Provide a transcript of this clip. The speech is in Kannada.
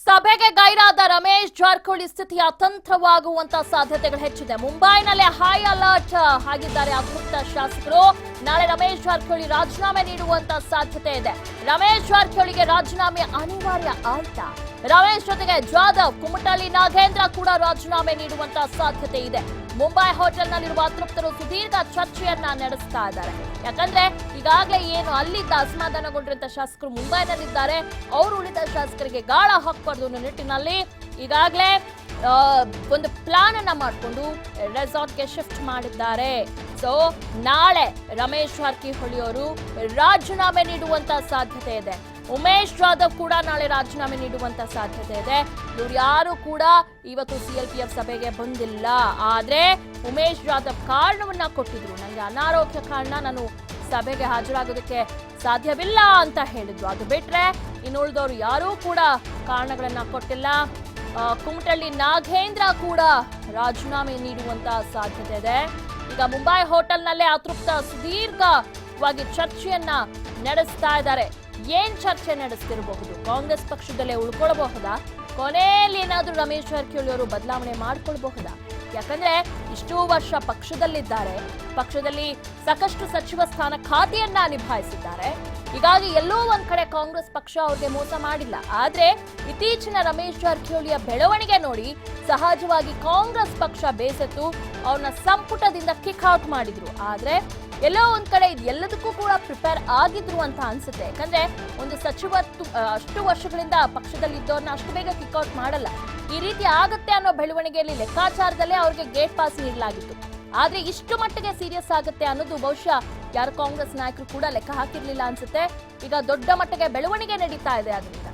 ಸಭೆಗೆ ಗೈರಾದ ರಮೇಶ್ ಜಾರಕಿಹೊಳಿ ಸ್ಥಿತಿ ಅತಂತ್ರವಾಗುವಂತ ಸಾಧ್ಯತೆಗಳು ಹೆಚ್ಚಿದೆ. ಮುಂಬೈನಲ್ಲಿ ಹೈ ಅಲರ್ಟ್ ಆಗಿದ್ದಾರೆ ಅತೃಪ್ತ ಶಾಸಕರು. ನಾಳೆ ರಮೇಶ್ ಜಾರಕಿಹೊಳಿ ರಾಜೀನಾಮೆ ನೀಡುವಂತ ಸಾಧ್ಯತೆ ಇದೆ. ರಮೇಶ್ ಜಾರಕಿಹೊಳಿಗೆ ರಾಜೀನಾಮೆ ಅನಿವಾರ್ಯ ಆಯ್ತಾ? ರಮೇಶ್ ಜೊತೆಗೆ ಜಾಧವ್, ಕುಮಟಳ್ಳಿ ನಾಗೇಂದ್ರ ಕೂಡ ರಾಜೀನಾಮೆ ನೀಡುವಂತ ಸಾಧ್ಯತೆ ಇದೆ. ಮುಂಬೈ ಹೋಟೆಲ್ನಲ್ಲಿರುವ ಅತೃಪ್ತರು ಸುದೀರ್ಘ ಚರ್ಚೆಯನ್ನ ನಡೆಸ್ತಾ ಇದ್ದಾರೆ. ಯಾಕಂದ್ರೆ ಈಗಾಗಲೇ ಏನು ಅಲ್ಲಿದ್ದ ಅಸಮಾಧಾನಗೊಂಡಿರುವಂತ ಶಾಸಕರು ಮುಂಬೈನಲ್ಲಿದ್ದಾರೆ. ಅವರು ಉಳಿದ ಶಾಸಕರಿಗೆ ಗಾಳ ಹಾಕಬಾರ್ದು ಅನ್ನೋ ನಿಟ್ಟಿನಲ್ಲಿ ಈಗಾಗಲೇ ಒಂದು ಪ್ಲಾನ್ ಅನ್ನ ಮಾಡಿಕೊಂಡು ರೆಸಾರ್ಟ್ಗೆ ಶಿಫ್ಟ್ ಮಾಡಿದ್ದಾರೆ. ಸೊ ನಾಳೆ ರಮೇಶ್ ಜಾರಕಿಹೊಳಿ ಅವರು ರಾಜೀನಾಮೆ ನೀಡುವಂತ ಸಾಧ್ಯತೆ ಇದೆ. ಉಮೇಶ್ ಜಾಧವ್ ಕೂಡ ನಾಳೆ ರಾಜೀನಾಮೆ ನೀಡುವಂತ ಸಾಧ್ಯತೆ ಇದೆ. ಇವ್ರು ಯಾರು ಕೂಡ ಇವತ್ತು ಸಿಎಲ್ಪಿಎಫ್ ಸಭೆಗೆ ಬಂದಿಲ್ಲ. ಆದ್ರೆ ಉಮೇಶ್ ಜಾಧವ್ ಕಾರಣವನ್ನ ಕೊಟ್ಟಿದ್ರು. ನನಗೆ ಅನಾರೋಗ್ಯ ಕಾರಣ, ನಾನು ಸಭೆಗೆ ಹಾಜರಾಗೋದಕ್ಕೆ ಸಾಧ್ಯವಿಲ್ಲ ಅಂತ ಹೇಳಿದ್ರು. ಅದು ಬಿಟ್ರೆ ಇನ್ನುಳಿದವರು ಯಾರೂ ಕೂಡ ಕಾರಣಗಳನ್ನ ಕೊಟ್ಟಿಲ್ಲ. ಕುಮಟಳ್ಳಿ ನಾಗೇಂದ್ರ ಕೂಡ ರಾಜೀನಾಮೆ ನೀಡುವಂತ ಸಾಧ್ಯತೆ ಇದೆ. ಈಗ ಮುಂಬೈ ಹೋಟೆಲ್ನಲ್ಲೇ ಅತೃಪ್ತ ಸುದೀರ್ಘವಾಗಿ ಚರ್ಚೆಯನ್ನ ನಡೆಸ್ತಾ ಇದ್ದಾರೆ. ಏನ್ ಚರ್ಚೆ ನಡೆಸ್ತಿರಬಹುದು? ಕಾಂಗ್ರೆಸ್ ಪಕ್ಷದಲ್ಲೇ ಉಳ್ಕೊಳ್ಬಹುದಾ? ಕೊನೆಯಲ್ಲಿ ಏನಾದ್ರೂ ರಮೇಶ್ ಜಾರಕಿಹೊಳಿ ಅವರು ಬದಲಾವಣೆ ಮಾಡ್ಕೊಳ್ಬಹುದಾ? ಯಾಕಂದ್ರೆ ಇಷ್ಟೂ ವರ್ಷ ಪಕ್ಷದಲ್ಲಿದ್ದಾರೆ, ಪಕ್ಷದಲ್ಲಿ ಸಾಕಷ್ಟು ಸಚಿವ ಸ್ಥಾನ ಖಾತೆಯನ್ನ ನಿಭಾಯಿಸಿದ್ದಾರೆ. ಹೀಗಾಗಿ ಎಲ್ಲೋ ಒಂದ್ ಕಡೆ ಕಾಂಗ್ರೆಸ್ ಪಕ್ಷ ಅವ್ರಿಗೆ ಮೋಸ ಮಾಡಿಲ್ಲ. ಆದ್ರೆ ಇತ್ತೀಚಿನ ರಮೇಶ್ ಜಾರಕಿಹೊಳಿಯ ಬೆಳವಣಿಗೆ ನೋಡಿ ಸಹಜವಾಗಿ ಕಾಂಗ್ರೆಸ್ ಪಕ್ಷ ಬೇಸತ್ತು ಅವ್ರನ್ನ ಸಂಪುಟದಿಂದ ಕಿಕ್ ಔಟ್ ಮಾಡಿದ್ರು. ಆದ್ರೆ ಎಲ್ಲೋ ಒಂದ್ ಕಡೆ ಎಲ್ಲದಕ್ಕೂ ಕೂಡ ಪ್ರಿಪೇರ್ ಆಗಿದ್ರು ಅಂತ ಅನ್ಸುತ್ತೆ. ಯಾಕಂದ್ರೆ ಒಂದು ಸಚಿವತ್ತು ಅಷ್ಟು ವರ್ಷಗಳಿಂದ ಪಕ್ಷದಲ್ಲಿ ಇದ್ದವ್ರನ್ನ ಅಷ್ಟು ಬೇಗ ಕಿಕ್ ಔಟ್ ಮಾಡಲ್ಲ. ಈ ರೀತಿ ಆಗತ್ತೆ ಅನ್ನೋ ಬೆಳವಣಿಗೆಯಲ್ಲಿ ಲೆಕ್ಕಾಚಾರದಲ್ಲೇ ಅವ್ರಿಗೆ ಗೇಟ್ ಪಾಸ್ ನೀಡಲಾಗಿತ್ತು. ಆದ್ರೆ ಇಷ್ಟು ಮಟ್ಟಿಗೆ ಸೀರಿಯಸ್ ಆಗುತ್ತೆ ಅನ್ನೋದು ಬಹುಶಃ ಯಾರು ಕಾಂಗ್ರೆಸ್ ನಾಯಕರು ಕೂಡ ಲೆಕ್ಕ ಹಾಕಿರ್ಲಿಲ್ಲ ಅನ್ಸುತ್ತೆ. ಈಗ ದೊಡ್ಡ ಮಟ್ಟಿಗೆ ಬೆಳವಣಿಗೆ ನಡೀತಾ ಇದೆ. ಅದರಿಂದ